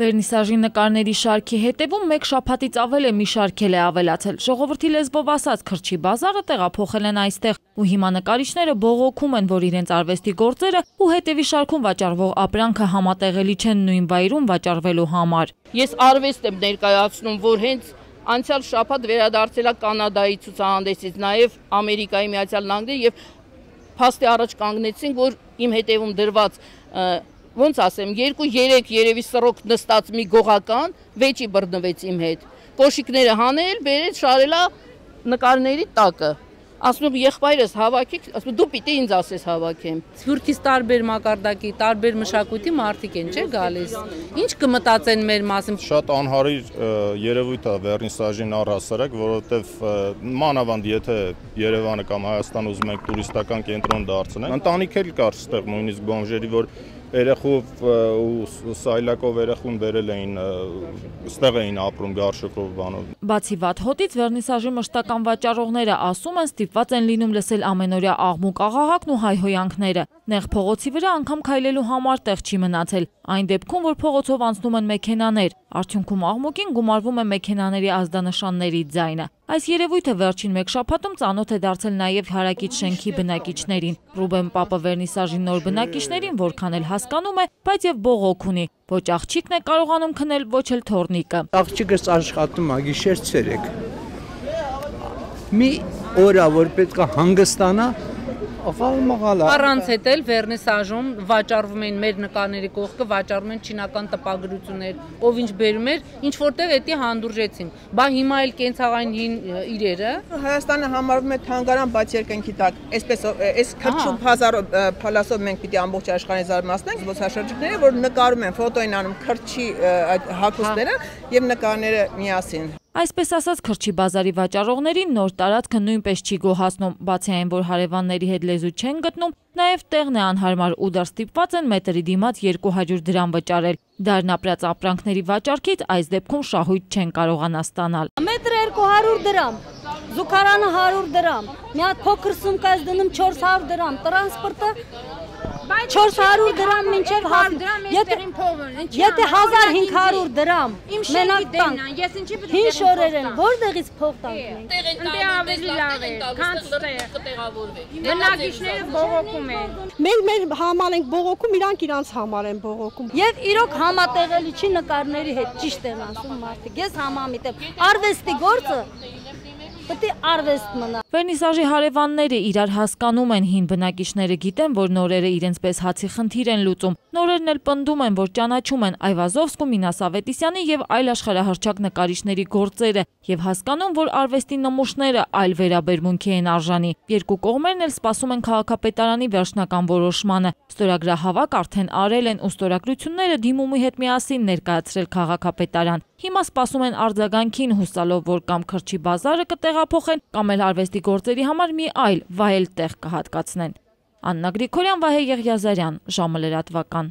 Վերնիսաժի նկարների շարքի հետևում մեկ շաբաթից ավել է մի շարք է ավելացել։ Ժողովրդի լեզվով ասած քրչի բազարը տեղափոխել են այստեղ, ու հիմա նկարիչները բողոքում են, որ իրենց արվեստի գործերը ու հետևի շարքում վաճառվող ապրանքը համատեղելի չեն նույն վայրում վաճառվելու համար։ Ես արվեստ եմ ներկայացնում, որ հենց անցյալ շաբաթ վերադարձել է Կանադայի ցուցահանդեսից, նաև Ամերիկայի Միացյալ Նահանգների եւ փաստի առաջ կանգնեցին, որ իմ հետևում դրված ոնց ասեմ, 2-3 երևի սրոք նստած մի գողական վեճի բռնվեց իմ հետ։ Կոշիկները հանել, բերել, շարելա նկարների տակը։ Ասում եմ եղբայրս հավաքեք, ասում եմ դու պիտի ինձ ասես հավաքեմ։ Սփյուռքից տարբեր մակարդակի, տարբեր մշակույթի մարդիկ են, չէ՞ գալիս։ Ինչ կմտածեն մեր մասին։ Շատ անհարիր երևույթ է վերնիսաժին առհասարակ, որովհետև մանավանդ եթե Երևանը կամ Հայաստանը ուզում ենք տուրիստական կենտրոն դարձնել, ընտանիք էլ կար այստեղ նույնիսկ բոմժերի, որ երեխով ու սայլակով երեխուն բերել էին, ստեղ էին ապրում գարշոկով բանով։ Բացի վատ հոտից վերնիսաժի մշտական վաճառողները ասում են ստիպված են լինում լսել ամենօրյա աղմուկ աղաղակն ու հայհոյանքները։ Նեղ փողոցի վրա անգամ քայլելու համար տեղ չի մնացել, այն դեպքում, որ փողոցով անցնում են մեքենաներ, արդյունքում աղմուկին գումարվում է մեքենաների ազդանշանների ձայնը։ Այս երևույթը վերջին մեկ շաբաթում ծանոթ է դարձել նաև հարակից շենքի բնակիչներին։ Ռուբեն Պապը վերնիսաժի նոր բնակիչներին որքան էլ հասկանում է, բայց եւ բողոք ունի։ Ոչ աղջիկն է կարողանում քնել, ոչ էլ թոռնիկը։ Աղջիկս աշխատում է գիշեր ցերեկ։ Մի օրա որ պետք է հանգստանա, Առանց հետ էլ վերնիսաժում վաճառվում են մեր նկարների կողքը, վաճառվում են չինական տպագրություններ, ով ինչ բերում էր, ինչ որտեղ էդի հանդուրժեցին։ Բա հիմա էլ կենցաղային իրերը։ Հայաստանը համարվում է թանգարան, բայց երկնքի տակ։ Այսպես այս քրչում փալասով մենք պիտի ամբողջ աշխարհին զարմացնենք զբոսաշրջիկները, որ նկարում են, ֆոտո են անում քրչի հագուստները եւ նկարները միասին։ Այսպես ասած քրչի բազարի վաճառողներին նոր տարածքը նույնպես չի գոհացնում, բացի այն, որ հարևանների հետ լեզու չեն գտնում, նաև տեղն է անհարմար ու դեռ ստիպված են մետրի դիմաց 200 դրամ վճարել։ Դարն ապրած ապրանքների վաճառքից այս դեպքում շահույթ չեն կարողանա ստանալ։ Մետր 200 դրամ, զուգարանը 100 դրամ, մի հատ փոքր սումկաս դնում 400 դրամ, տրանսպորտը 400 դրամ մինչև 100 դրամ եթե 1500 դրամ մենակ տան հին շորեր են որտեղից փող տանք մենք ավելի լավ է քան բնակիչները բողոքում են մենք մեր համար ենք բողոքում իրանք իրանց համար են բողոքում եւ իրոք համատեղելի չի նկարների հետ ճիշտ են ասում մարդիկ ես համամիտ եմ արվեստի գործը Պետք է արվեստ մնա։ Վերնիսաժի հարևանները իրար հասկանում են, հին բնակիչները գիտեն, որ նորերը իրենց պես հացի խնդիր են լուծում։ Նորերն էլ պնդում են, որ ճանաչում են Այվազովսկու, Մինաս Ավետիսյանի եւ այլ աշխարհահռչակ նկարիչների գործերը եւ հասկանում, որ արվեստի նմուշները այլ վերաբերմունքի են արժանի։ Երկու կողմերն էլ սպասում են քաղաքապետարանի վերջնական որոշմանը։ Ստորագրահավաք արդեն արել են ու ստորագրությունները դիմումի հետ միասին ներկայացրել քաղաքապետարան։ Հիմա սպասում են արձագանքին հուսալով, որ կամ քրչի բազարը կտեղափոխեն, կամ էլ արվեստի գործերի համար մի այլ վայել տեղ կհատկացնեն։ Աննա Գրիգորյան, Վահե Եղիազարյան, ժամը լրատվական։